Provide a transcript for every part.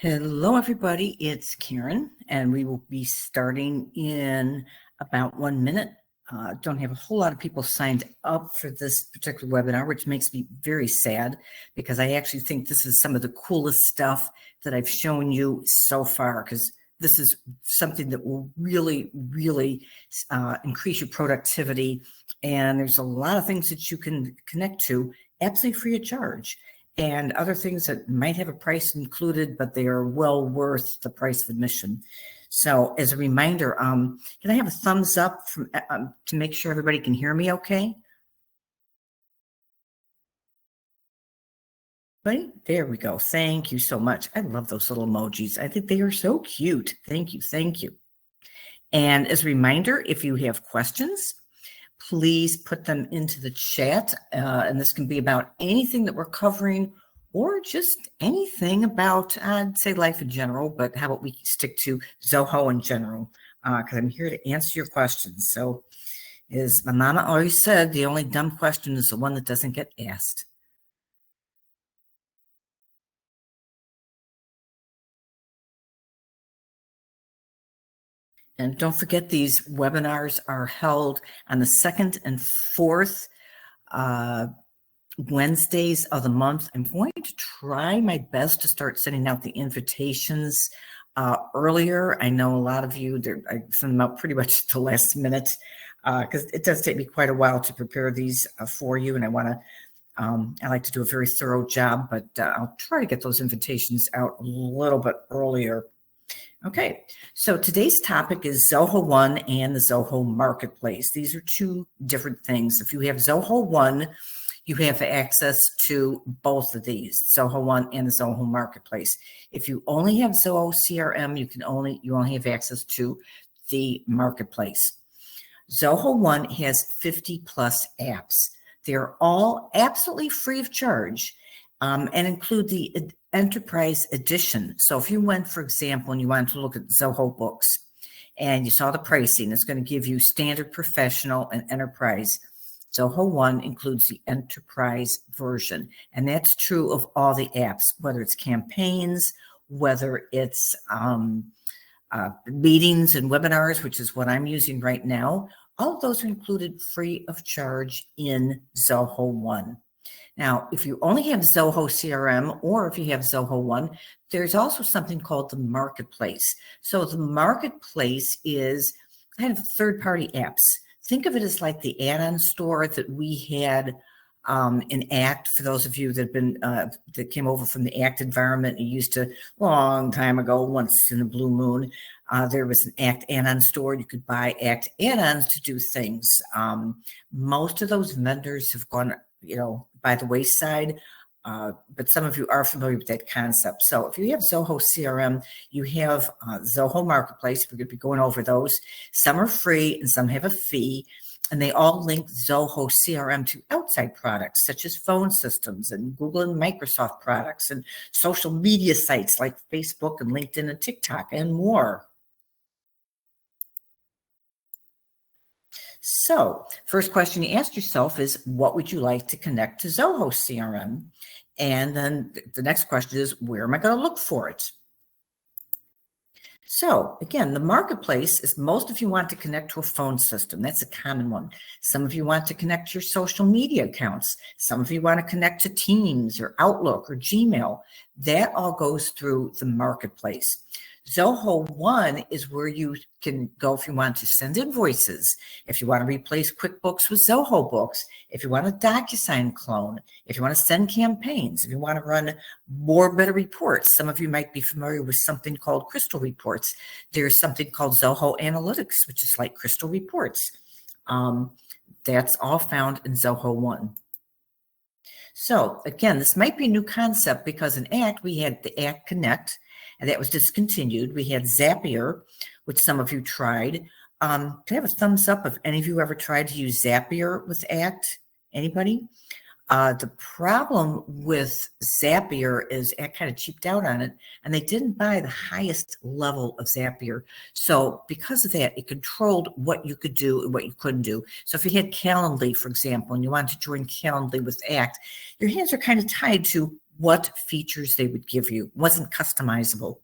Hello, everybody. It's Karen, and we will be starting in about 1 minute. Don't have a whole lot of people signed up for this particular webinar, which makes me very sad because I actually think this is some of the coolest stuff that I've shown you so far, because this is something that will really, really increase your productivity. And there's a lot of things that you can connect to absolutely free of charge, and other things that might have a price included, but they are well worth the price of admission. So as a reminder, can I have a thumbs up from to make sure everybody can hear me okay? Right? There we go. Thank you so much. I love those little emojis. I think they are so cute. Thank you. Thank you. And as a reminder, if you have questions, please put them into the chat. And this can be about anything that we're covering or just anything about, I'd say, life in general, but how about we stick to Zoho in general, because I'm here to answer your questions. So as my mama always said, the only dumb question is the one that doesn't get asked. And don't forget, these webinars are held on the 2nd and 4th Wednesdays of the month. I'm going to try my best to start sending out the invitations earlier. I know a lot of you, I send them out pretty much at the last minute because it does take me quite a while to prepare these for you. And I like to do a very thorough job, but I'll try to get those invitations out a little bit earlier. Okay, so today's topic is Zoho One and the Zoho Marketplace. These are two different things. If you have Zoho One, you have access to both of these, Zoho One and the Zoho Marketplace. If you only have Zoho CRM, you only have access to the Marketplace. Zoho One has 50 plus apps. They're all absolutely free of charge and include the Enterprise Edition. So if you went, for example, and you wanted to look at Zoho Books and you saw the pricing, it's going to give you standard, professional, and enterprise. Zoho One includes the enterprise version, and that's true of all the apps, whether it's campaigns, whether it's meetings and webinars, which is what I'm using right now. All of those are included free of charge in Zoho One. Now, if you only have Zoho CRM or if you have Zoho One, there's also something called the Marketplace. So the Marketplace is kind of third-party apps. Think of it as like the add-on store that we had in ACT. For those of you that have been that came over from the ACT environment, you used to, long time ago, once in a blue moon, there was an ACT add-on store. You could buy ACT add-ons to do things. Most of those vendors have gone, by the wayside, but some of you are familiar with that concept. So if you have Zoho CRM, you have Zoho Marketplace. We're going to be going over those. Some are free and some have a fee, and they all link Zoho CRM to outside products such as phone systems and Google and Microsoft products and social media sites like Facebook and LinkedIn and TikTok and more. So first question you ask yourself is, what would you like to connect to Zoho CRM? And then the next question is, where am I going to look for it? So again, the Marketplace is, most of you want to connect to a phone system. That's a common one. Some of you want to connect to your social media accounts. Some of you want to connect to Teams or Outlook or Gmail. That all goes through the Marketplace. Zoho One is where you can go if you want to send invoices, if you want to replace QuickBooks with Zoho Books, if you want a DocuSign clone, if you want to send campaigns, if you want to run more better reports. Some of you might be familiar with something called Crystal Reports. There's something called Zoho Analytics, which is like Crystal Reports. That's all found in Zoho One. So again, this might be a new concept because in ACT, we had the ACT Connect, and that was discontinued. We had Zapier, which some of you tried. Can I have a thumbs up if any of you ever tried to use Zapier with ACT? Anybody? The problem with Zapier is ACT kind of cheaped out on it, and they didn't buy the highest level of Zapier. So because of that, it controlled what you could do and what you couldn't do. So if you had Calendly, for example, and you wanted to join Calendly with ACT, your hands are kind of tied to what features they would give you. It wasn't customizable.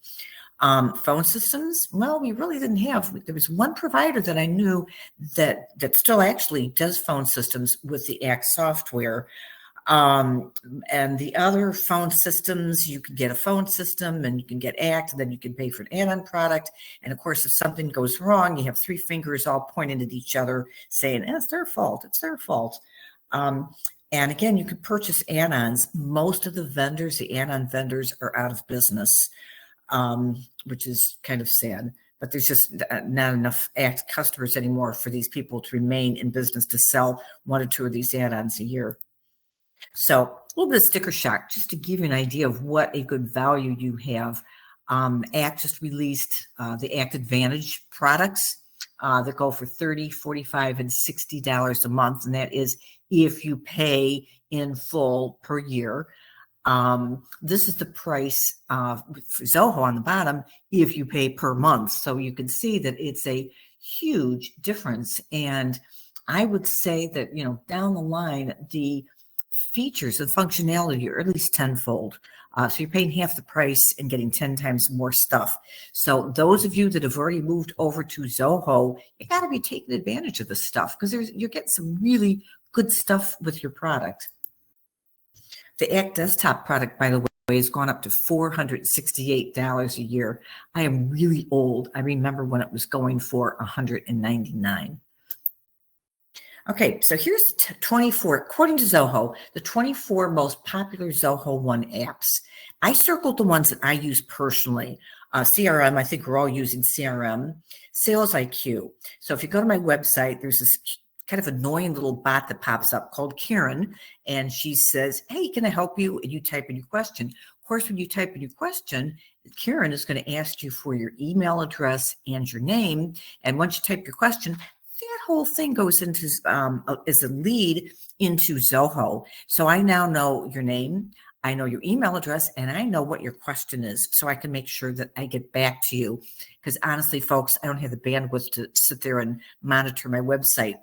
Phone systems, well, we really didn't have. There was one provider that I knew that still actually does phone systems with the ACT software. And the other phone systems, you can get a phone system and you can get ACT, and then you can pay for an add-on product. And of course, if something goes wrong, you have three fingers all pointed at each other saying, it's their fault, it's their fault. And again, you could purchase add-ons. Most of the vendors, the add-on vendors, are out of business, which is kind of sad. But there's just not enough ACT customers anymore for these people to remain in business to sell one or two of these add-ons a year. So a little bit of sticker shock, just to give you an idea of what a good value you have. ACT just released the ACT Advantage products that go for $30, $45, and $60 a month. And that is if you pay in full per year. This is the price for Zoho on the bottom if you pay per month. So you can see that it's a huge difference. And I would say that, down the line, the features and functionality are at least tenfold. So you're paying half the price and getting 10 times more stuff. So those of you that have already moved over to Zoho, you got to be taking advantage of this stuff because you're getting some really good stuff with your product. The ACT Desktop product, by the way, has gone up to $468 a year. I am really old. I remember when it was going for $199. Okay, so here's the 24, according to Zoho, the 24 most popular Zoho One apps. I circled the ones that I use personally. CRM, I think we're all using CRM. Sales IQ. So if you go to my website, there's this kind of annoying little bot that pops up called Karen, and she says, hey, can I help you? And you type in your question. Of course, when you type in your question, Karen is going to ask you for your email address and your name. And once you type your question, that whole thing goes into as a lead into Zoho. So I now know your name, I know your email address, and I know what your question is, so I can make sure that I get back to you. Because honestly, folks, I don't have the bandwidth to sit there and monitor my website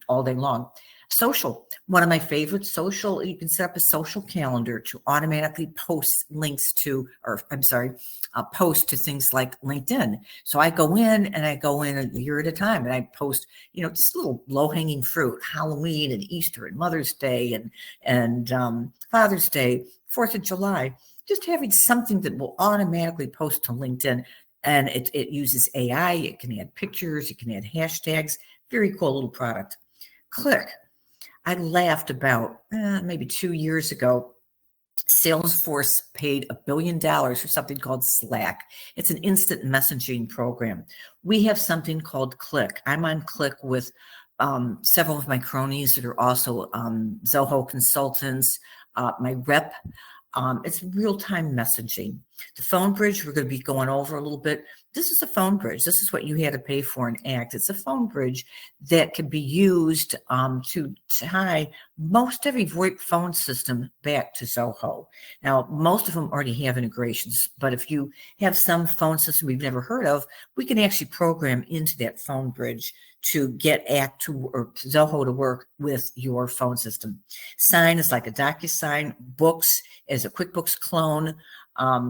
all day long. Social, one of my favorites. Social, you can set up a social calendar to automatically post links to, post to things like LinkedIn. So I go in a year at a time and I post, just little low-hanging fruit, Halloween and Easter and Mother's Day and Father's Day, 4th of July, just having something that will automatically post to LinkedIn. And it uses AI. It can add pictures. It can add hashtags. Very cool little product. Click. I laughed about maybe 2 years ago. Salesforce paid $1 billion for something called Slack. It's an instant messaging program. We have something called Click. I'm on Click with several of my cronies that are also Zoho consultants, my rep. It's real-time messaging. The phone bridge, we're going to be going over a little bit. This is a phone bridge. This is what you had to pay for in ACT. It's a phone bridge that can be used to tie most every VoIP phone system back to Zoho. Now, most of them already have integrations, but if you have some phone system we've never heard of, we can actually program into that phone bridge to get ACT or Zoho to work with your phone system. Sign is like a DocuSign. Books is a QuickBooks clone,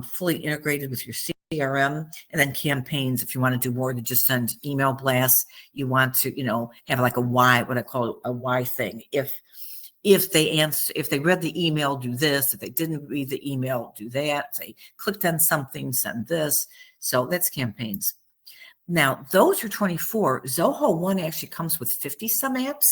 fully integrated with your CRM, and then campaigns. If you want to do more than just send email blasts, you want to, have like a why, what I call a why thing. If they read the email, do this. If they didn't read the email, do that. If they clicked on something, send this. So that's campaigns. Now, those are 24. Zoho One actually comes with 50 some apps.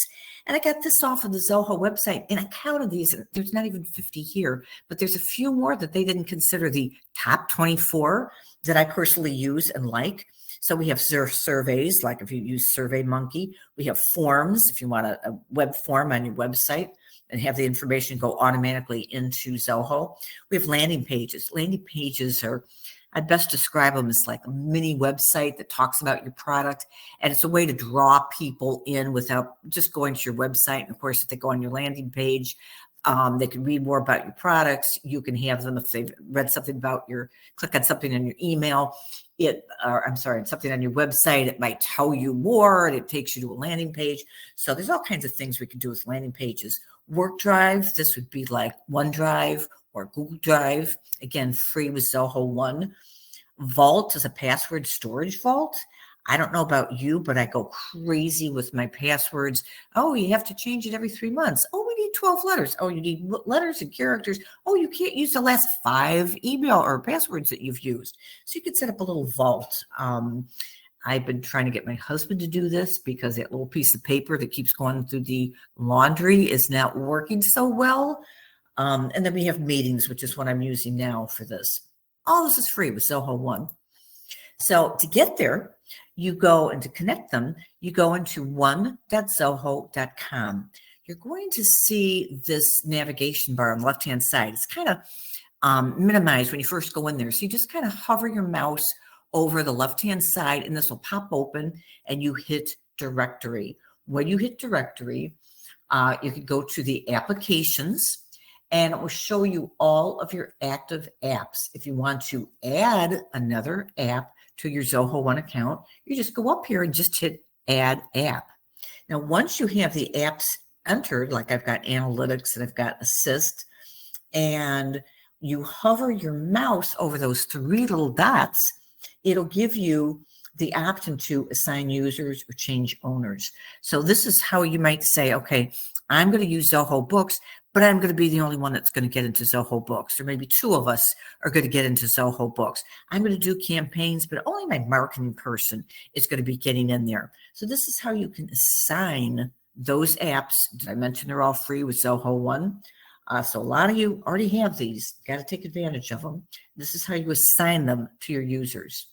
And I got this off of the Zoho website, and I counted these, and there's not even 50 here, but there's a few more that they didn't consider the top 24 that I personally use and like. So we have surveys, like if you use SurveyMonkey. We have forms, if you want a web form on your website and have the information go automatically into Zoho. We have landing pages. Landing pages are, I'd best describe them as like a mini website that talks about your product. And it's a way to draw people in without just going to your website. And of course, if they go on your landing page, they can read more about your products. You can have them, if they've read something about click on something on your email, something on your website, it might tell you more and it takes you to a landing page. So there's all kinds of things we can do with landing pages. Work Drive, this would be like OneDrive or Google Drive. Again, free with Zoho One. Vault is a password storage vault. I don't know about you, but I go crazy with my passwords. Oh, you have to change it every 3 months. Oh, we need 12 letters. Oh, you need letters and characters. Oh, you can't use the last 5 email or passwords that you've used. So you could set up a little vault. I've been trying to get my husband to do this because that little piece of paper that keeps going through the laundry is not working so well. And then we have meetings, which is what I'm using now for this. All this is free with Zoho One. So to get there, you go and to connect them, you go into one.zoho.com. You're going to see this navigation bar on the left-hand side. It's kind of minimized when you first go in there. So you just kind of hover your mouse over the left-hand side, and this will pop open, and you hit directory. When you hit directory, you can go to the applications, and it will show you all of your active apps. If you want to add another app to your Zoho One account, you just go up here and just hit add app. Now, once you have the apps entered, like I've got analytics and I've got assist, and you hover your mouse over those 3 little dots, it'll give you the option to assign users or change owners. So this is how you might say, okay, I'm going to use Zoho Books, but I'm going to be the only one that's going to get into Zoho Books. Or maybe 2 of us are going to get into Zoho Books. I'm going to do campaigns, but only my marketing person is going to be getting in there. So this is how you can assign those apps. Did I mention they're all free with Zoho One? So a lot of you already have these. Got to take advantage of them. This is how you assign them to your users.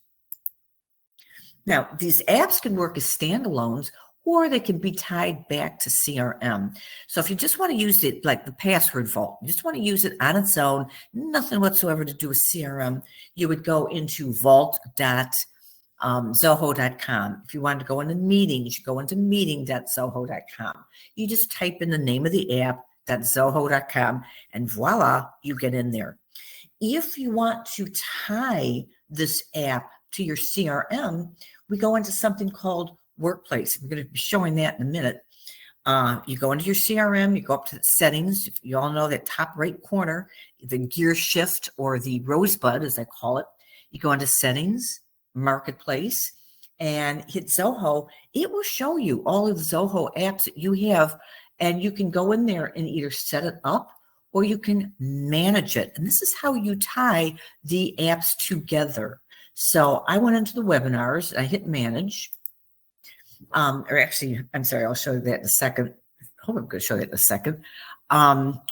Now, these apps can work as standalones, or they can be tied back to CRM. So if you just want to use it like the password vault, you just want to use it on its own, nothing whatsoever to do with CRM, you would go into vault.zoho.com. If you wanted to go into meetings, you go into meeting.zoho.com. You just type in the name of the app, .zoho.com, and voila, you get in there. If you want to tie this app to your CRM, we go into something called Workplace. We're going to be showing that in a minute. You go into your CRM, you go up to the settings. You all know that top right corner, the gear shift or the rosebud, as I call it. You go into settings, Marketplace, and hit Zoho. It will show you all of the Zoho apps that you have, and you can go in there and either set it up or you can manage it. And this is how you tie the apps together. So I went into the webinars, I hit manage. Or actually, I'm sorry, I'll show you that in a second. I'm going to show that in a second.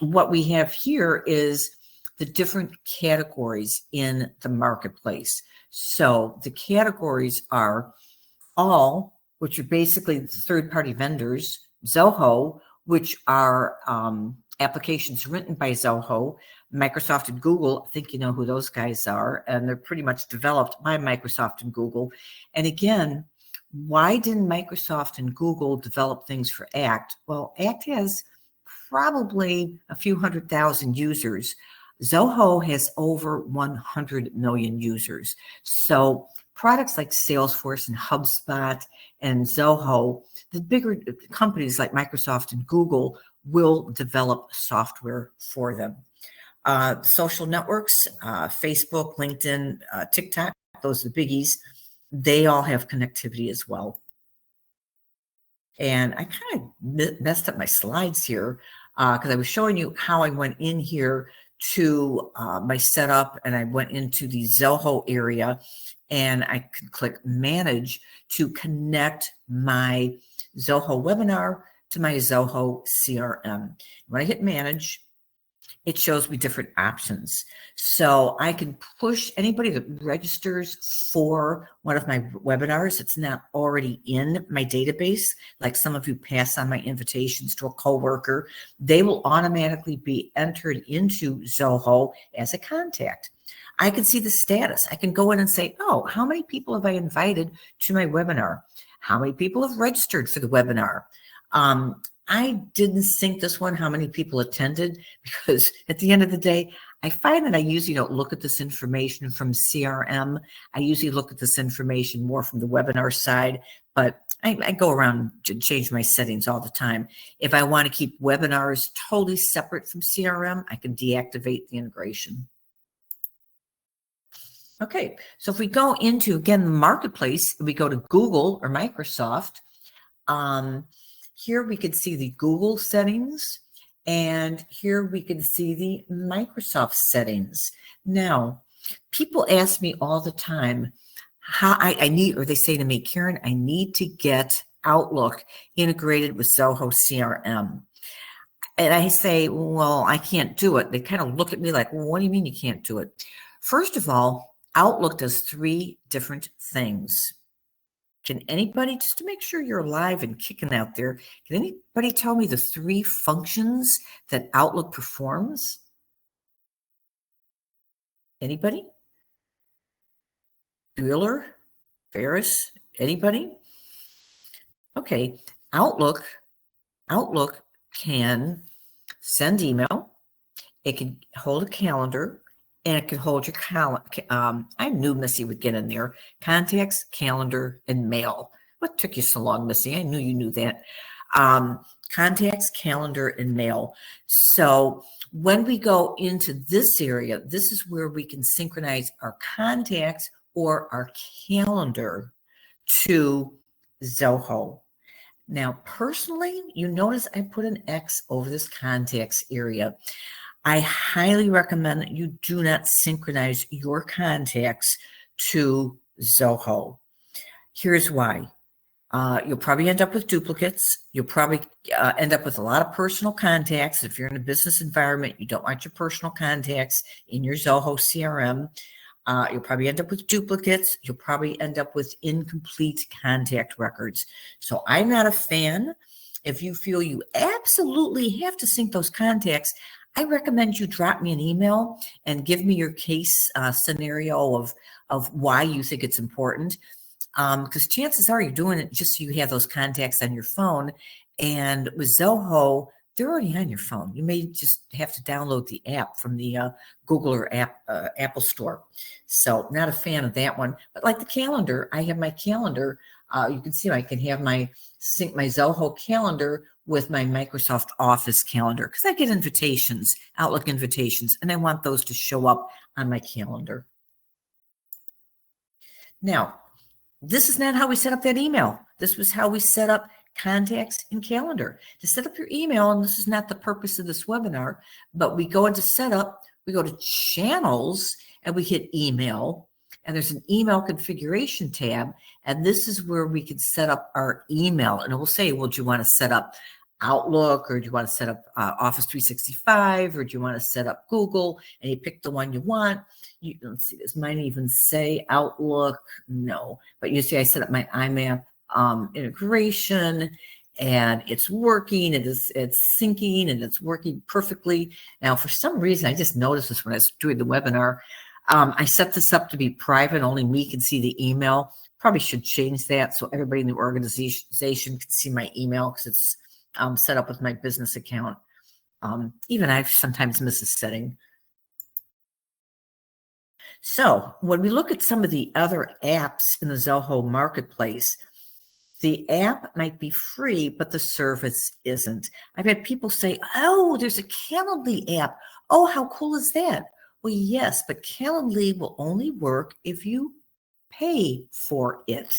What we have here is the different categories in the marketplace. So the categories are all, which are basically the third-party vendors, Zoho, which are applications written by Zoho, Microsoft and Google. I think you know who those guys are, and they're pretty much developed by Microsoft and Google. And again, why didn't Microsoft and Google develop things for ACT? Well, ACT has probably a few 100,000 users. Zoho has over 100 million users. So products like Salesforce and HubSpot and Zoho, the bigger companies like Microsoft and Google will develop software for them. Social networks, Facebook, LinkedIn, TikTok, those are the biggies. They all have connectivity as well. And I kind of messed up my slides here because I was showing you how I went in here to my setup, and I went into the Zoho area, and I could click manage to connect my Zoho webinar to my Zoho CRM. When I hit manage, it shows me different options. So I can push anybody that registers for one of my webinars that's not already in my database, like some of you pass on my invitations to a coworker, they will automatically be entered into Zoho as a contact. I can see the status. I can go in and say, oh, how many people have I invited to my webinar? How many people have registered for the webinar? I didn't sync this one, how many people attended, because at the end of the day, I find that I usually don't look at this information from CRM. I usually look at this information more from the webinar side, but I go around to change my settings all the time. If I want to keep webinars totally separate from CRM, I can deactivate the integration. Okay, so if we go into, again, the marketplace, we go to Google or Microsoft. Here we can see the Google settings, and here we can see the Microsoft settings. Now, people ask me all the time, how I need, or they say to me, Karen, I need to get Outlook integrated with Zoho CRM. And I say, well, I can't do it. They kind of look at me like, well, what do you mean you can't do it? First of all, Outlook does 3 different things. Can anybody, just to make sure you're alive and kicking out there, can anybody tell me the 3 functions that Outlook performs? Anybody? Bueller? Ferris? Anybody? Okay, Outlook can send email, it can hold a calendar, and it can hold your calendar. I knew Missy would get in there. Contacts, calendar, and mail. What took you so long, Missy? I knew you knew that. Contacts, calendar, and mail. So when we go into this area, this is where we can synchronize our contacts or our calendar to Zoho. Now, personally, you notice I put an X over this contacts area. I highly recommend that you do not synchronize your contacts to Zoho. Here's why. You'll probably end up with duplicates. You'll probably end up with a lot of personal contacts. If you're in a business environment, you don't want your personal contacts in your Zoho CRM. You'll probably end up with duplicates. You'll probably end up with incomplete contact records. So I'm not a fan. If you feel you absolutely have to sync those contacts, I recommend you drop me an email and give me your case scenario of why you think it's important. Because chances are you're doing it just so you have those contacts on your phone. And with Zoho, they're already on your phone. You may just have to download the app from the Google or Apple Store. So not a fan of that one. But like the calendar, I have my calendar. You can see I can have sync my Zoho calendar with my Microsoft Office calendar because I get invitations, Outlook invitations, and I want those to show up on my calendar. Now, this is not how we set up that email. This was how we set up contacts and calendar. To set up your email, and this is not the purpose of this webinar, but we go into setup, we go to channels, and we hit email, and there's an email configuration tab, and this is where we can set up our email. And it will say, well, do you want to set up Outlook, or do you want to set up Office 365, or do you want to set up Google? And you pick the one you want. Let's see, this might even say Outlook. No, but you see I set up my IMAP integration, and it's working. It's syncing, and it's working perfectly. Now, for some reason, I just noticed this when I was doing the webinar. I set this up to be private. Only me can see the email. Probably should change that so everybody in the organization can see my email because it's set up with my business account. Even I sometimes miss a setting. So when we look at some of the other apps in the Zoho Marketplace, the app might be free, but the service isn't. I've had people say, oh, there's a Calendly app. Oh, how cool is that? Well, yes, but Calendly will only work if you pay for it.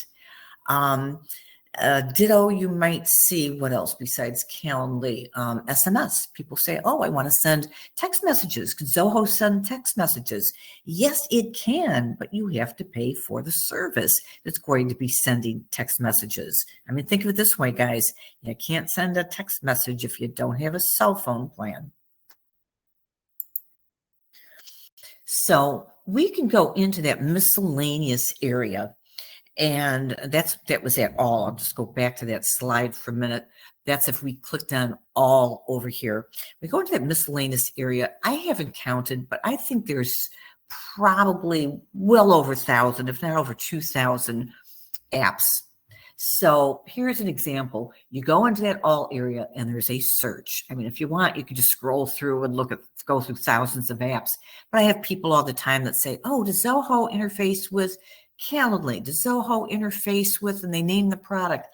Ditto, you might see what else besides Calendly. SMS. People say, oh, I want to send text messages. Can Zoho send text messages? Yes, it can, but you have to pay for the service that's going to be sending text messages. I mean, think of it this way, guys. You can't send a text message if you don't have a cell phone plan. So we can go into that miscellaneous area. And that was at all. I'll just go back to that slide for a minute. That's if we clicked on all over here. We go into that miscellaneous area. I haven't counted, but I think there's probably well over 1,000, if not over 2,000 apps. So here's an example. You go into that all area and there's a search. I mean, if you want, you can just scroll through and go through thousands of apps. But I have people all the time that say, oh, does Zoho interface with Calendly, does Zoho interface with, and they name the product?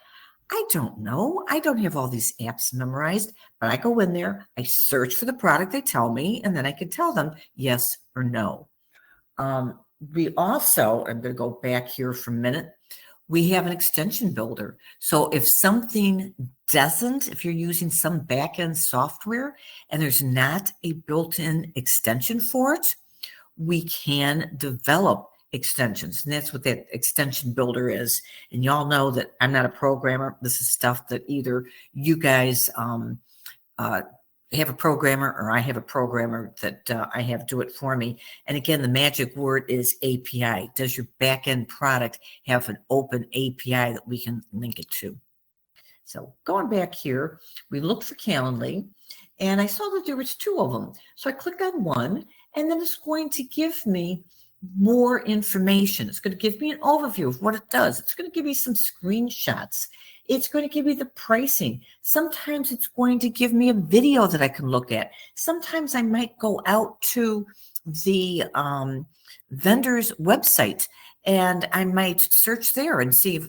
I don't know. I don't have all these apps memorized, but I go in there, I search for the product they tell me, and then I can tell them yes or no. We also, I'm going to go back here for a minute, we have an extension builder. So if something doesn't, if you're using some backend software and there's not a built-in extension for it, we can develop extensions. And that's what that extension builder is. And y'all know that I'm not a programmer. This is stuff that either you guys have a programmer or I have a programmer that I have do it for me. And again, the magic word is API. Does your backend product have an open API that we can link it to? So going back here, we looked for Calendly and I saw that there was 2 of them. So I clicked on one and then it's going to give me more information. It's going to give me an overview of what it does. It's going to give me some screenshots. It's going to give me the pricing. Sometimes it's going to give me a video that I can look at. Sometimes I might go out to the vendor's website and I might search there and see if,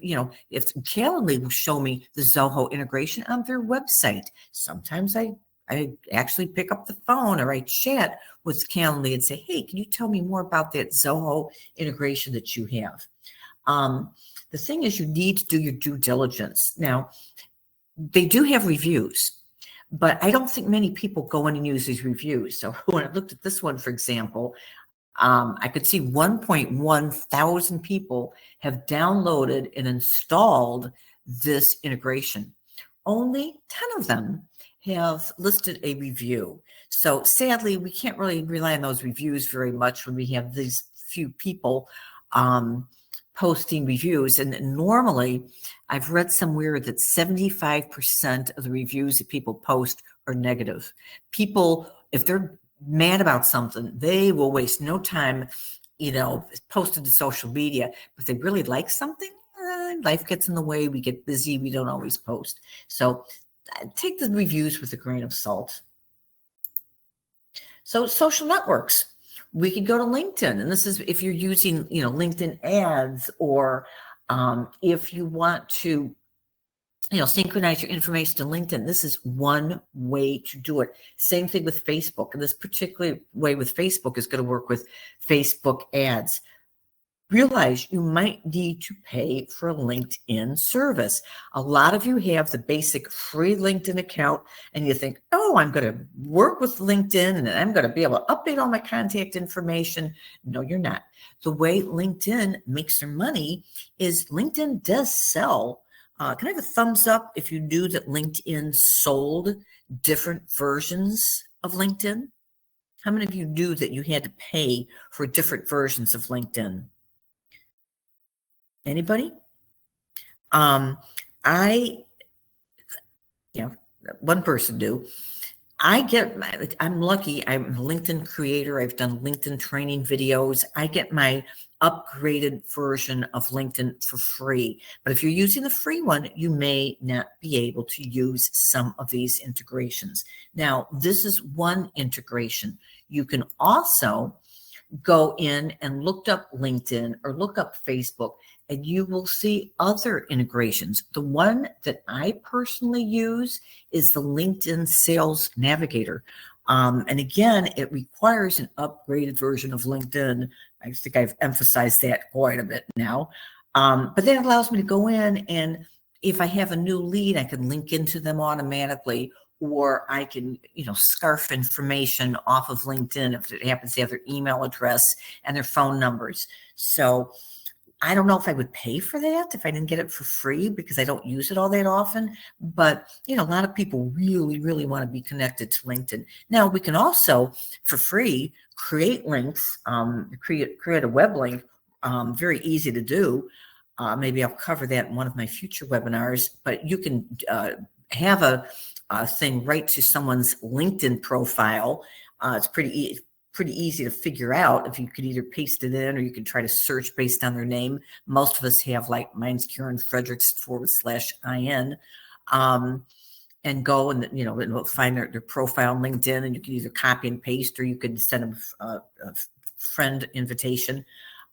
if Calendly will show me the Zoho integration on their website. Sometimes I actually pick up the phone or I chat with Calendly and say, hey, can you tell me more about that Zoho integration that you have? The thing is, you need to do your due diligence. Now, they do have reviews, but I don't think many people go in and use these reviews. So when I looked at this one, for example, I could see 1.1 thousand people have downloaded and installed this integration. Only 10 of them have listed a review. So sadly, we can't really rely on those reviews very much when we have these few people posting reviews. And normally, I've read somewhere that 75% of the reviews that people post are negative. People, if they're mad about something, they will waste no time, posting to social media. But if they really like something, life gets in the way. We get busy. We don't always post. So take the reviews with a grain of salt. So social networks. We could go to LinkedIn, and this is if you're using, LinkedIn ads, or if you want to, synchronize your information to LinkedIn. This is one way to do it. Same thing with Facebook, and this particular way with Facebook is going to work with Facebook ads. Realize you might need to pay for a LinkedIn service. A lot of you have the basic free LinkedIn account and you think, oh, I'm going to work with LinkedIn and I'm going to be able to update all my contact information. No, you're not. The way LinkedIn makes their money is LinkedIn does sell. Can I have a thumbs up if you knew that LinkedIn sold different versions of LinkedIn? How many of you knew that you had to pay for different versions of LinkedIn? Anybody? One person do. I'm lucky. I'm a LinkedIn creator. I've done LinkedIn training videos. I get my upgraded version of LinkedIn for free. But if you're using the free one, you may not be able to use some of these integrations. Now, this is one integration. You can also go in and look up LinkedIn or look up Facebook, and you will see other integrations. The one that I personally use is the LinkedIn Sales Navigator. And again, it requires an upgraded version of LinkedIn. I think I've emphasized that quite a bit now. But that allows me to go in, and if I have a new lead, I can link into them automatically, or I can, scarf information off of LinkedIn if it happens to have their email address and their phone numbers. So I don't know if I would pay for that if I didn't get it for free, because I don't use it all that often. But, a lot of people really, really want to be connected to LinkedIn. Now, we can also, for free, create links, create a web link, very easy to do. Maybe I'll cover that in one of my future webinars, but you can have a thing right to someone's LinkedIn profile. It's pretty easy to figure out. If you could either paste it in or you can try to search based on their name. Most of us have, like mine's Karen Fredericks /IN, and go and, and find their profile on LinkedIn, and you can either copy and paste or you can send them a friend invitation.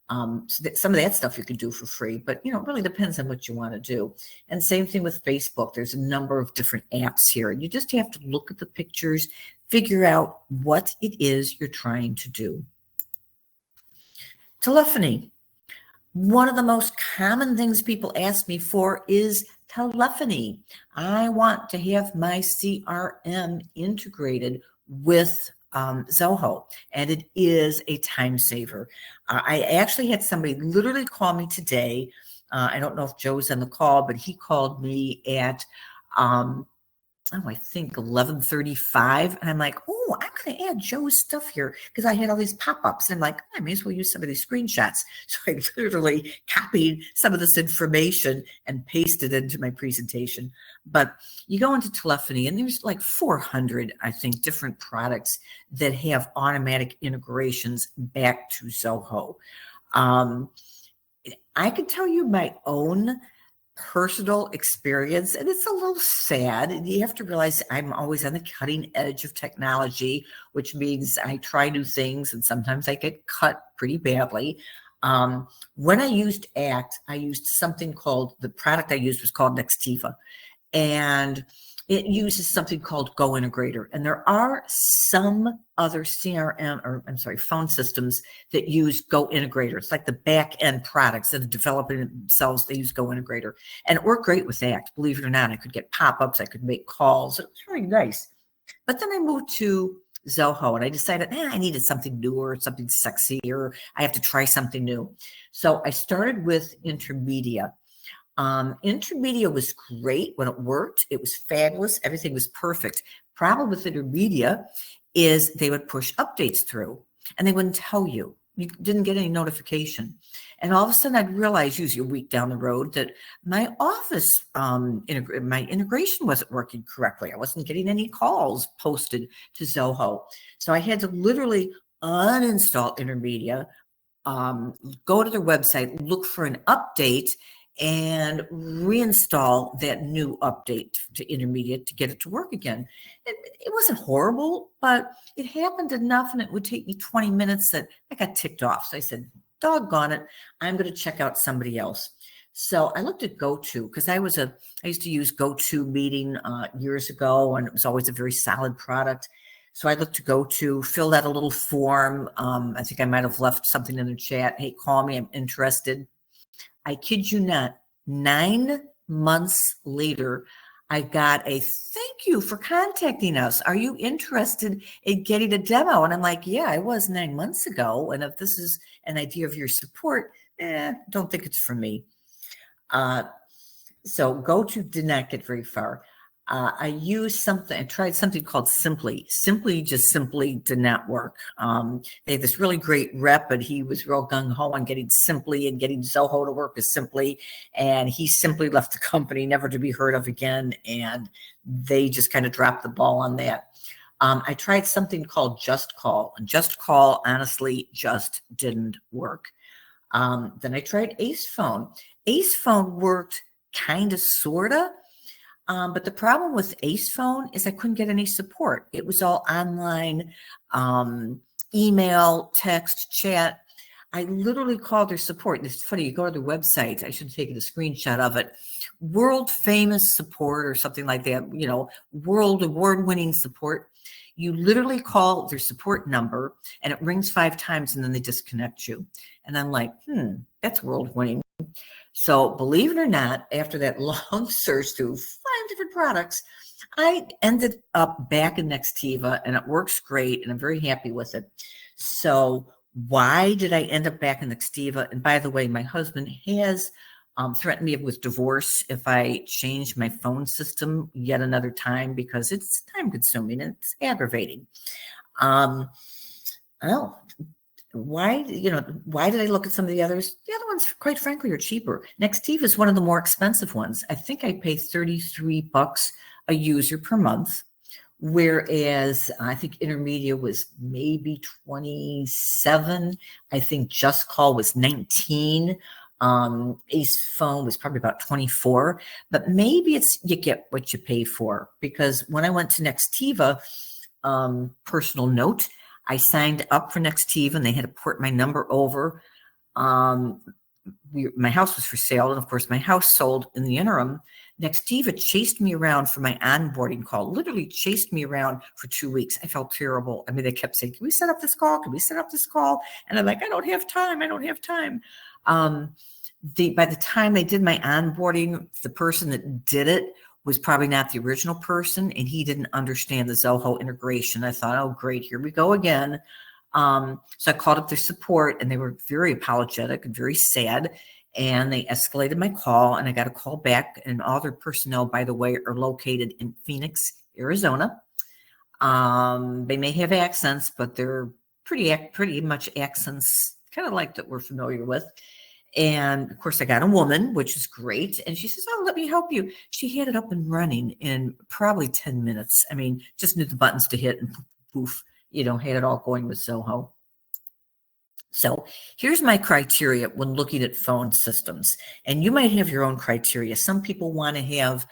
Some of that stuff you can do for free, but it really depends on what you want to do. And same thing with Facebook. There's a number of different apps here. You just have to look at the pictures, figure out what it is you're trying to do. Telephony. One of the most common things people ask me for is telephony. I want to have my CRM integrated with Zoho, and it is a time saver. I actually had somebody literally call me today. I don't know if Joe's on the call, but he called me at I think 11:35, and I'm like, oh, I'm going to add Joe's stuff here because I had all these pop-ups. And I'm like, I may as well use some of these screenshots. So I literally copied some of this information and pasted it into my presentation. But you go into telephony, and there's like 400, I think, different products that have automatic integrations back to Zoho. I could tell you my own personal experience, and it's a little sad. You have to realize I'm always on the cutting edge of technology, which means I try new things, and sometimes I get cut pretty badly. When I used ACT, I used something called, the product I used was called Nextiva, and it uses something called Go Integrator. And there are some other phone systems that use Go Integrator. It's like the back end products that are developing themselves. They use Go Integrator, and it worked great with ACT. Believe it or not, I could get pop-ups. I could make calls. It was really nice. But then I moved to Zoho, and I decided, I needed something newer, something sexier. I have to try something new. So I started with Intermedia. Intermedia was great when it worked. It was fabulous. Everything was perfect. Problem with Intermedia is they would push updates through, and they wouldn't tell you. You didn't get any notification. And all of a sudden I'd realize, usually a week down the road, that my Office, my integration wasn't working correctly. I wasn't getting any calls posted to Zoho. So I had to literally uninstall Intermedia, go to their website, look for an update, and reinstall that new update to Intermediate to get it to work again. It wasn't horrible, but it happened enough, and it would take me 20 minutes that I got ticked off. So I said, doggone it, I'm going to check out somebody else. So I looked at GoTo, because I used to use GoTo Meeting years ago, and it was always a very solid product. So I looked to GoTo, filled out a little form. I think I might have left something in the chat. Hey, call me, I'm interested. I kid you not, 9 months later, I got a thank you for contacting us. Are you interested in getting a demo? And I'm like, yeah, I was 9 months ago. And if this is an idea of your support, don't think it's for me. So GoTo did not get very far. I tried something called Simply. Simply did not work. They had this really great rep, but he was real gung-ho on getting Simply and getting Zoho to work as Simply. And he simply left the company, never to be heard of again. And they just kind of dropped the ball on that. I tried something called Just Call, and Just Call, honestly, just didn't work. Then I tried Ace Phone. Ace Phone worked kind of, sort of. But the problem with Ace Phone is I couldn't get any support. It was all online, email, text, chat. I literally called their support. It's funny, you go to their website. I should have taken a screenshot of it. World famous support or something like that, world award-winning support. You literally call their support number, and it rings 5 times, and then they disconnect you. And I'm like, that's world-winning. So believe it or not, after that long search through 5 different products, I ended up back in Nextiva, and it works great, and I'm very happy with it. So why did I end up back in Nextiva? And by the way, my husband has threatened me with divorce if I change my phone system yet another time, because it's time consuming and it's aggravating. Why did I look at some of the others? The other ones, quite frankly, are cheaper. Nextiva is one of the more expensive ones. I think I pay $33 a user per month, whereas I think Intermedia was maybe 27. I think Just Call was 19. Ace Phone was probably about 24. But maybe it's you get what you pay for, because when I went to Nextiva, personal note, I signed up for Nextiva, and they had to port my number over. My house was for sale, and of course my house sold in the interim. Nextiva chased me around for my onboarding call, literally chased me around for 2 weeks. I felt terrible. I mean, they kept saying, can we set up this call? Can we set up this call? And I'm like, I don't have time. I don't have time. By the time they did my onboarding, the person that did it was probably not the original person, and he didn't understand the Zoho integration. I thought, oh, great, here we go again. So I called up their support, and they were very apologetic and very sad. And they escalated my call, and I got a call back. And all their personnel, by the way, are located in Phoenix, Arizona. They may have accents, but they're pretty much accents kind of like that we're familiar with. And of course, I got a woman, which is great. And she says, oh, let me help you. She had it up and running in probably 10 minutes. I mean, just knew the buttons to hit and poof, had it all going with Zoho. So here's my criteria when looking at phone systems. And you might have your own criteria. Some people want to have,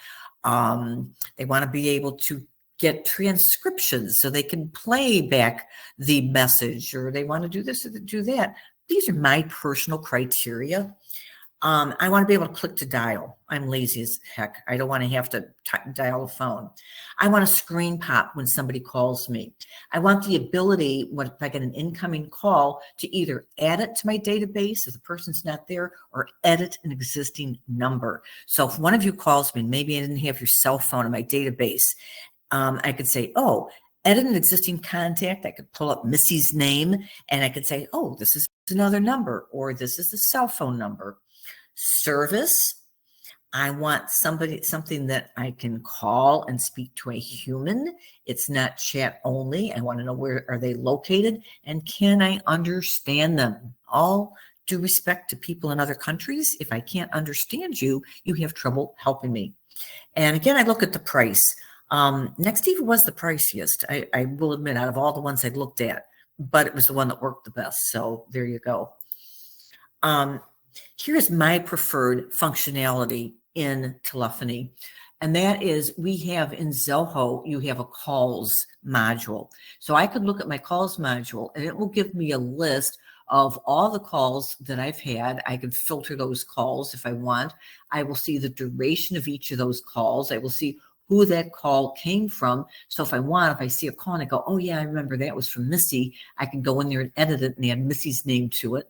they want to be able to get transcriptions so they can play back the message, or they want to do this or do that. These are my personal criteria. I want to be able to click to dial. I'm lazy as heck. I don't want to have to dial a phone. I want a screen pop when somebody calls me. I want the ability, when if I get an incoming call, to either add it to my database if the person's not there, or edit an existing number. So if one of you calls me, maybe I didn't have your cell phone in my database, I could say, oh, edit an existing contact. I could pull up Missy's name, and I could say, oh, this is another number, or this is the cell phone number. Service, I want something that I can call and speak to a human. It's not chat only. I want to know where are they located, and can I understand them? All due respect to people in other countries. If I can't understand you, you have trouble helping me. And again, I look at the price. Nextiva was the priciest, I will admit, out of all the ones I looked at, but it was the one that worked the best. So there you go. Here's my preferred functionality in telephony. And that is, we have in Zoho, you have a calls module. So I could look at my calls module, and it will give me a list of all the calls that I've had. I can filter those calls if I want. I will see the duration of each of those calls. I will see who that call came from. So if I see a call and I go, oh yeah, I remember that was from Missy, I can go in there and edit it and add Missy's name to it.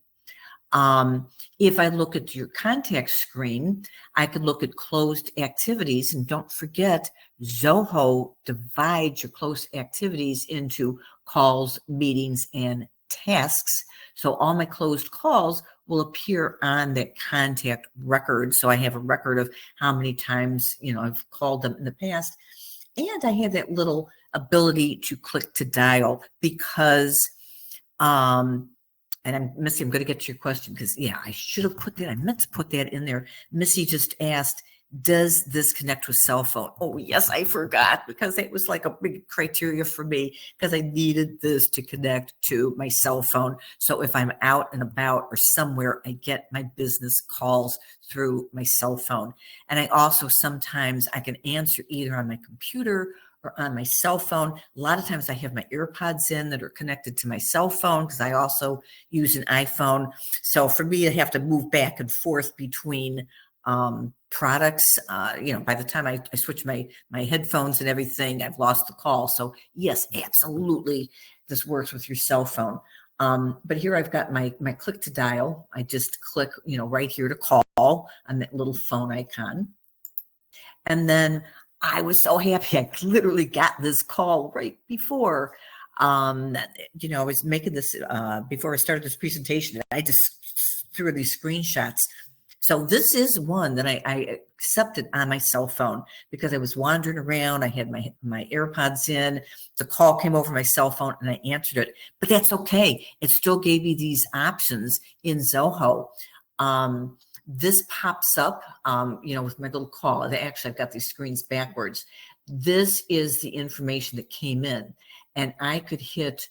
If I look at your contact screen, I could look at closed activities. And don't forget, Zoho divides your closed activities into calls, meetings, and tasks. So all my closed calls will appear on that contact record. So I have a record of how many times, I've called them in the past. And I have that little ability to click to dial because, and Missy, I'm going to get to your question because, yeah, I should have put that. I meant to put that in there. Missy just asked, does this connect with cell phone? Oh, yes, I forgot, because it was like a big criteria for me because I needed this to connect to my cell phone. So if I'm out and about or somewhere, I get my business calls through my cell phone. And I also sometimes I can answer either on my computer or on my cell phone. A lot of times I have my AirPods in that are connected to my cell phone because I also use an iPhone. So for me, I have to move back and forth between products. By the time I switch my headphones and everything, I've lost the call. So yes, absolutely, this works with your cell phone. But here I've got my click to dial. I just click, right here to call on that little phone icon. And then I was so happy. I literally got this call right before, I was making this, before I started this presentation. I just threw these screenshots. So this is one that I accepted on my cell phone because I was wandering around. I had my AirPods in. The call came over my cell phone and I answered it. But that's okay. It still gave me these options in Zoho. This pops up, with my little call. Actually, I've got these screens backwards. This is the information that came in. And I could hit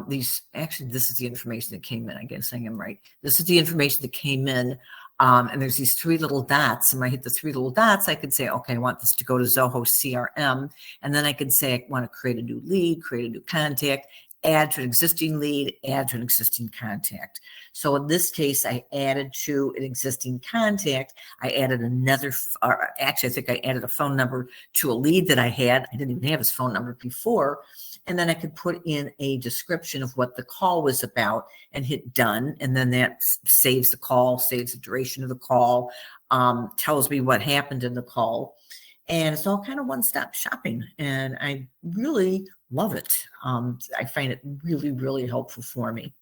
this is the information that came in. I guess I am right. This is the information that came in. And there's these three little dots. And when I hit the three little dots, I could say, okay, I want this to go to Zoho CRM. And then I could say, I want to create a new lead, create a new contact, add to an existing lead, add to an existing contact. So in this case, I added to an existing contact. I added another, actually, I think I added a phone number to a lead that I had. I didn't even have his phone number before. And then I could put in a description of what the call was about and hit done. And then that saves the call, saves the duration of the call, tells me what happened in the call. And it's all kind of one-stop shopping. And I really love it. I find it really, really helpful for me.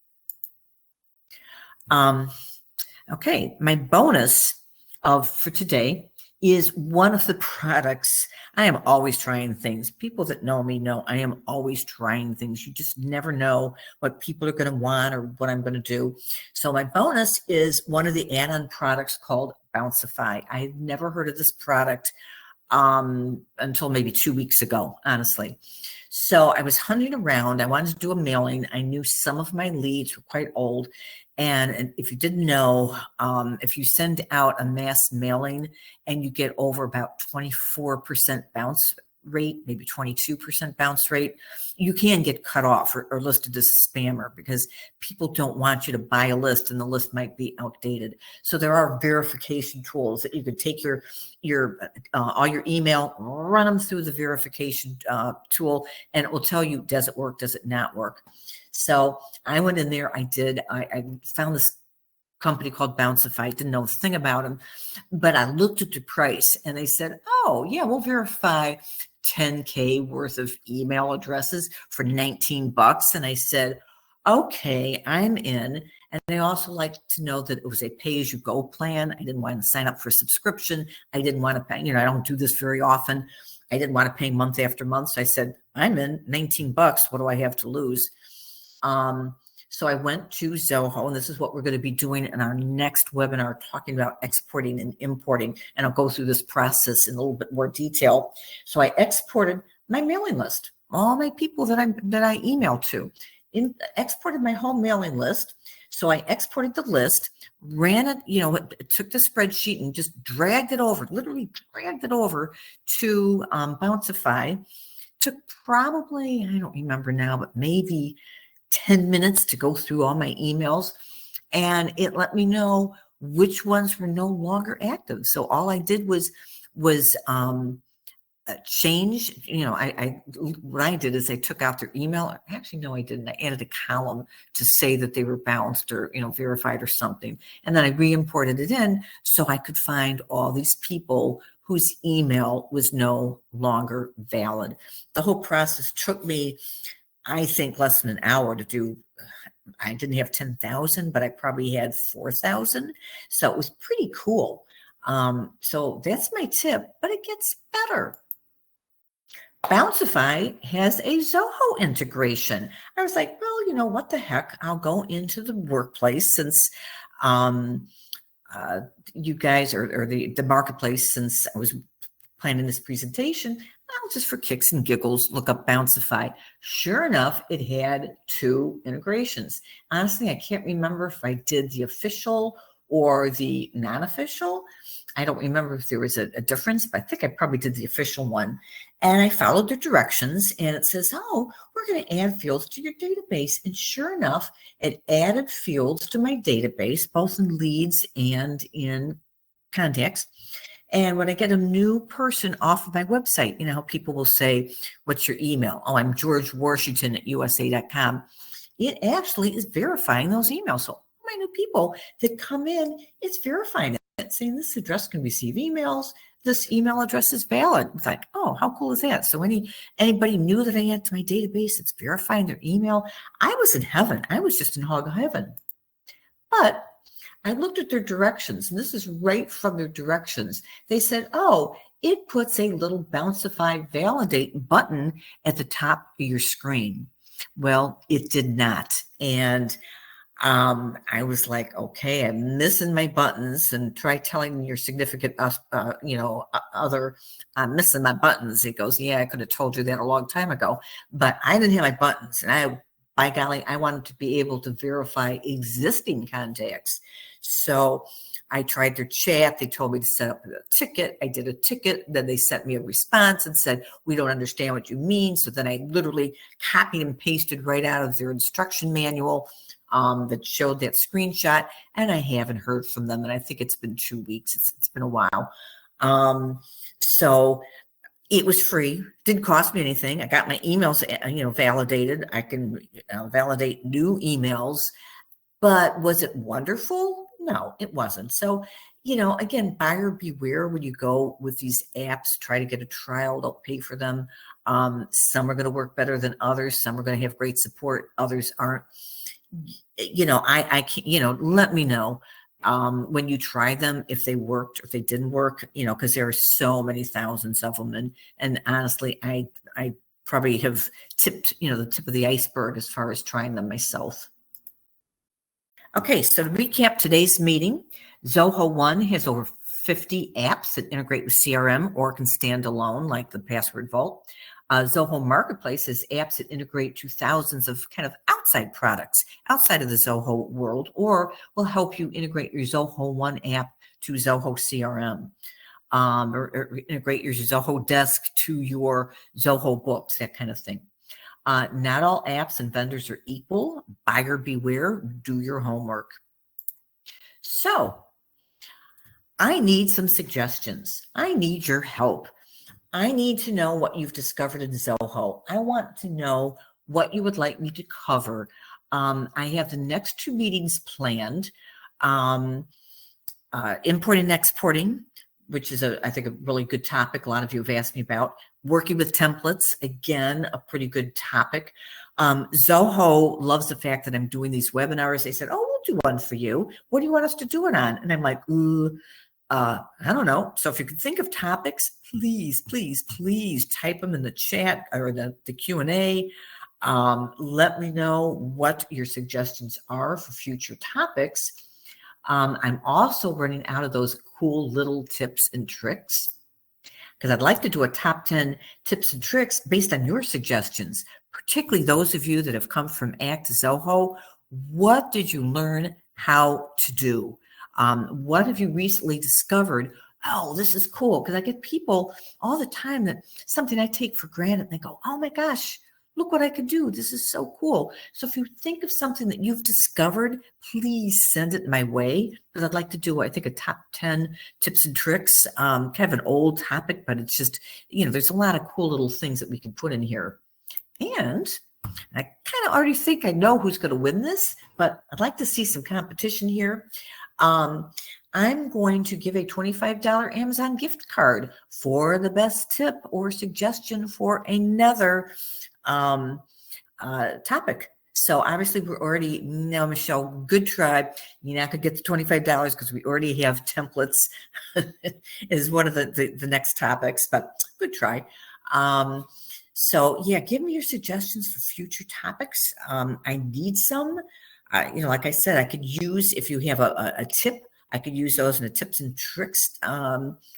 Okay, my bonus for today is one of the products. I am always trying things. People that know me know I am always trying things. You just never know what people are going to want or what I'm going to do. So my bonus is one of the add-on products called Bouncify. I had never heard of this product until maybe 2 weeks ago, honestly. So I was hunting around. I wanted to do a mailing. I knew some of my leads were quite old. And if you didn't know, if you send out a mass mailing and you get over about 24% bounce rate, maybe 22% bounce rate, you can get cut off or listed as a spammer because people don't want you to buy a list and the list might be outdated. So there are verification tools that you can take your all your email, run them through the verification tool, and it will tell you, does it work, does it not work? So I went in there, I found this company called Bouncify. Didn't know a thing about them, but I looked at the price and they said, oh yeah, we'll verify 10K worth of email addresses for $19. And I said, okay, I'm in. And I also like to know that it was a pay-as-you-go plan. I didn't want to sign up for a subscription. I didn't want to pay, I don't do this very often. I didn't want to pay month after month. So I said, I'm in, $19. What do I have to lose? So I went to Zoho, and this is what we're going to be doing in our next webinar, talking about exporting and importing. And I'll go through this process in a little bit more detail. So I exported my mailing list, all my people that I emailed to, exported my whole mailing list. So I exported the list, ran it, took the spreadsheet and just dragged it over, literally dragged it over to Bouncify. Took probably, I don't remember now, but maybe 10 minutes to go through all my emails, and it let me know which ones were no longer active. So all I did was change, what I did is I took out their email. Actually, no, I didn't. I added a column to say that they were bounced or, verified or something. And then I re-imported it in so I could find all these people whose email was no longer valid. The whole process took me, I think, less than an hour to do. I didn't have 10,000, but I probably had 4,000. So it was pretty cool. So that's my tip, but it gets better. Bouncify has a Zoho integration. I was like, well, what the heck? I'll go into the workplace since you guys or the marketplace, since I was planning this presentation, I'll just for kicks and giggles look up Bouncify. Sure enough, it had 2 integrations. Honestly, I can't remember if I did the official or the non-official. I don't remember if there was a difference, but I think I probably did the official one. And I followed the directions, and it says, oh, we're going to add fields to your database. And sure enough, it added fields to my database, both in leads and in contacts. And when I get a new person off of my website, how people will say, what's your email? Oh, I'm George Washington at USA.com. It actually is verifying those emails. So my new people that come in, it's verifying it, saying this address can receive emails. This email address is valid. It's like, oh, how cool is that? So anybody new that I add to my database, it's verifying their email. I was in heaven. I was just in hog heaven. But I looked at their directions, and this is right from their directions. They said, oh, it puts a little Bouncify validate button at the top of your screen. Well, it did not. And I was like, okay, I'm missing my buttons, and try telling your significant other, I'm missing my buttons. He goes, yeah, I could have told you that a long time ago, but I didn't have my buttons. And by golly, I wanted to be able to verify existing contacts. So I tried their chat. They told me to set up a ticket. I did a ticket. Then they sent me a response and said, we don't understand what you mean. So then I literally copied and pasted right out of their instruction manual that showed that screenshot. And I haven't heard from them. And I think it's been 2 weeks. It's been a while. So it was free, didn't cost me anything. I got my emails, validated. I can validate new emails, but was it wonderful? No, it wasn't. So, again, buyer beware when you go with these apps, try to get a trial, don't pay for them. Some are going to work better than others. Some are going to have great support. Others aren't. I can't, let me know. When you try them, if they worked or if they didn't work, because there are so many thousands of them. And honestly, I probably have tipped, the tip of the iceberg as far as trying them myself. Okay, so to recap today's meeting, Zoho One has over 50 apps that integrate with CRM or can stand alone, like the Password Vault. Zoho Marketplace has apps that integrate to thousands of kind of outside products outside of the Zoho world, or will help you integrate your Zoho One app to Zoho CRM, or integrate your Zoho Desk to your Zoho Books, that kind of thing. Not all apps and vendors are equal. Buyer beware, do your homework. So I need some suggestions. I need your help. I need to know what you've discovered in Zoho. I want to know what you would like me to cover. I have the next 2 meetings planned. Importing and exporting, which is I think a really good topic. A lot of you have asked me about. Working with templates, again, a pretty good topic. Zoho loves the fact that I'm doing these webinars. They said, oh, we'll do one for you. What do you want us to do it on? And I'm like, I don't know. So if you can think of topics, please, please, please type them in the chat or the Q&A. Let me know what your suggestions are for future topics. I'm also running out of those cool little tips and tricks because I'd like to do a top 10 tips and tricks based on your suggestions, particularly those of you that have come from Act Zoho. What did you learn how to do? What have you recently discovered? Oh, this is cool. Because I get people all the time that something I take for granted, and they go, oh my gosh, look what I could do. This is so cool. So if you think of something that you've discovered, please send it my way, because I'd like to do, I think, a top 10 tips and tricks, kind of an old topic, but it's just, there's a lot of cool little things that we can put in here. And I kind of already think I know who's going to win this, but I'd like to see some competition here. I'm going to give a $25 Amazon gift card for the best tip or suggestion for another topic. So obviously we're already, Michelle, good try. You're not going to get the $25 because we already have templates is one of the next topics, but good try. So yeah, give me your suggestions for future topics. I need some. Like I said, I could use, if you have a tip, I could use those in a tips and tricks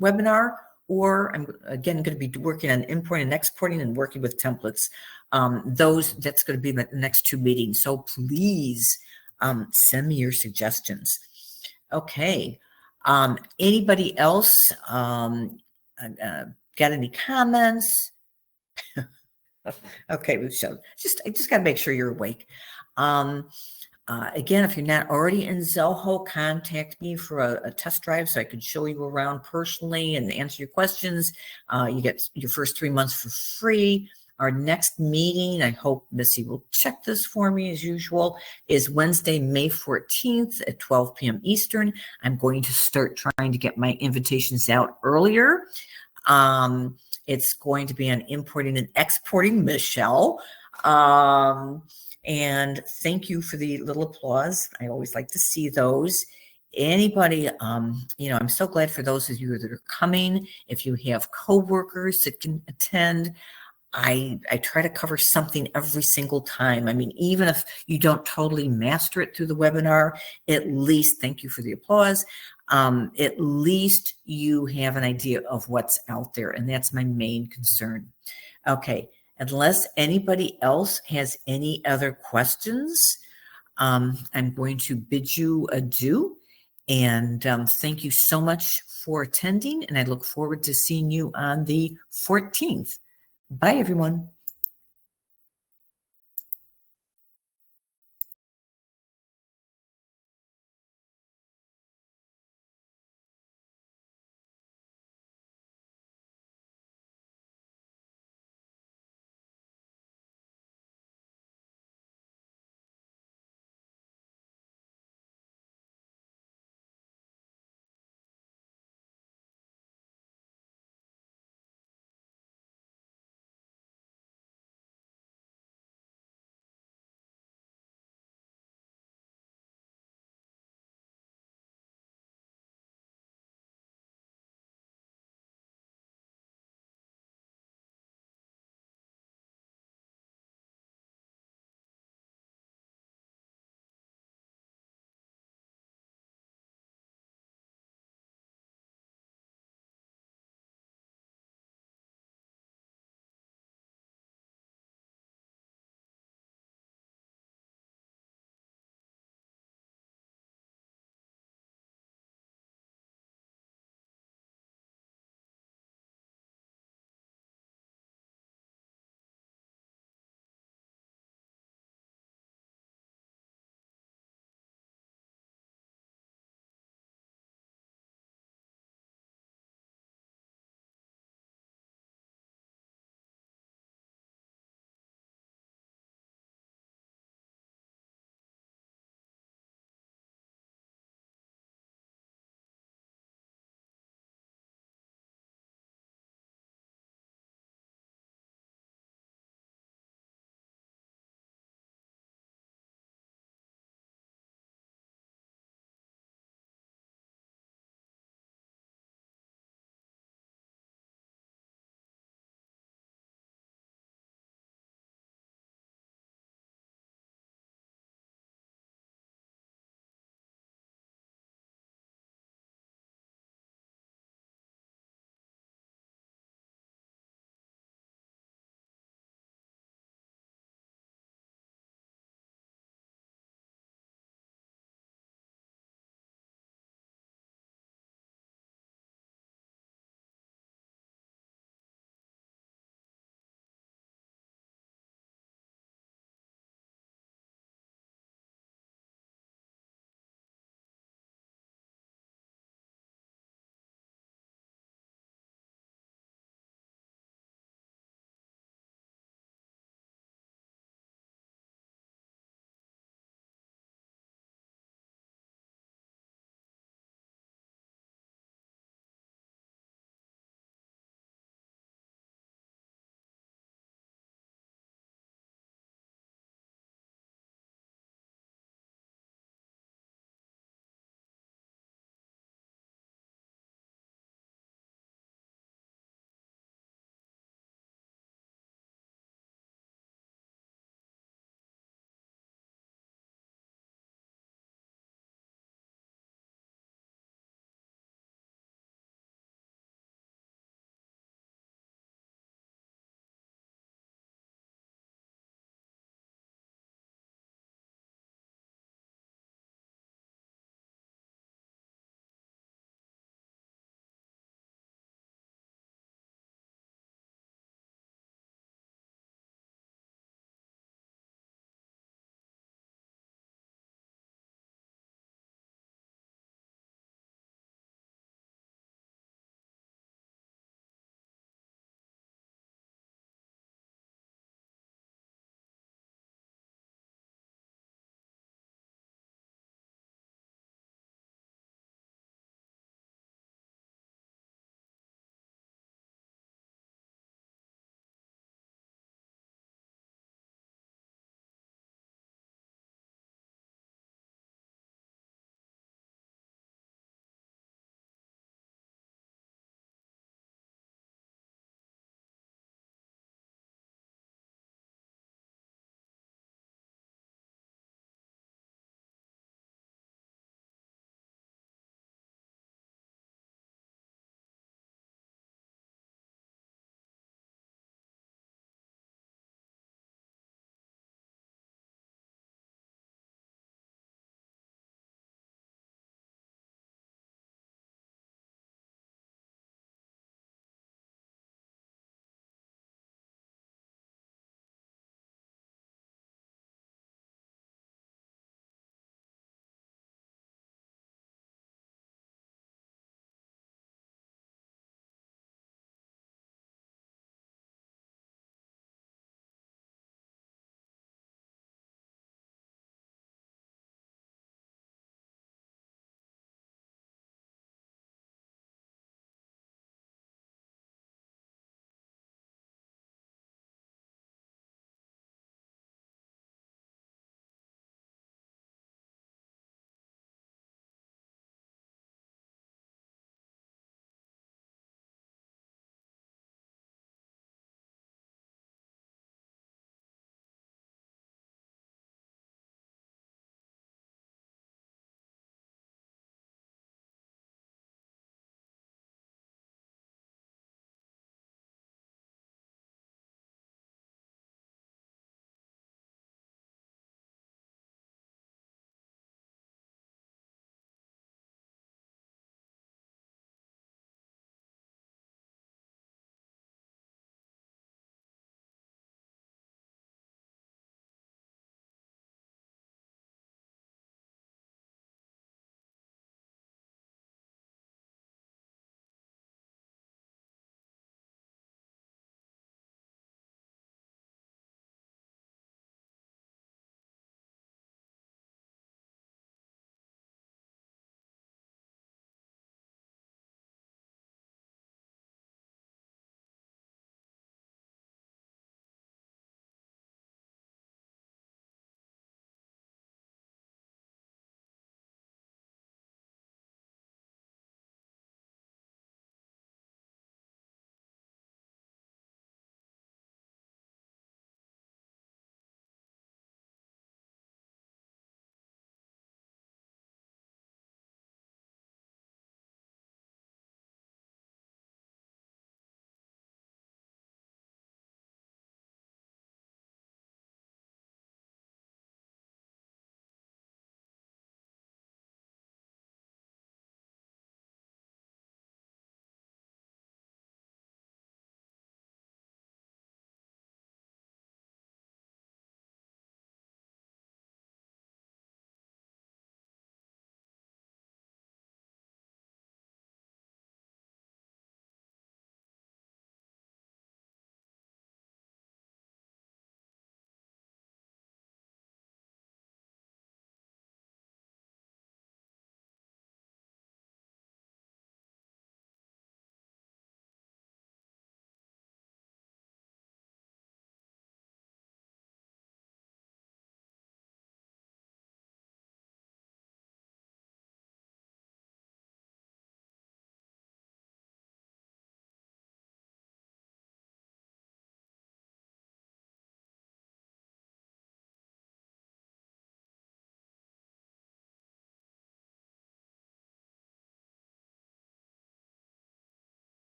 webinar, or I'm again going to be working on importing and exporting and working with templates. That's going to be the next 2 meetings. So please send me your suggestions. Okay. Anybody else got any comments? Okay, Michelle, I just got to make sure you're awake. Again, if you're not already in Zoho, contact me for a test drive so I can show you around personally and answer your questions. You get your first 3 months for free. Our next meeting, I hope Missy will check this for me as usual, is Wednesday, May 14th at 12 p.m. Eastern. I'm going to start trying to get my invitations out earlier. It's going to be on importing and exporting, Michelle. And thank you for the little applause. I always like to see those. Anybody, I'm so glad for those of you that are coming. If you have coworkers that can attend, I try to cover something every single time. I mean, even if you don't totally master it through the webinar, at least, thank you for the applause, at least you have an idea of what's out there. And that's my main concern. Okay. Unless anybody else has any other questions, I'm going to bid you adieu. And thank you so much for attending, and I look forward to seeing you on the 14th. Bye, everyone.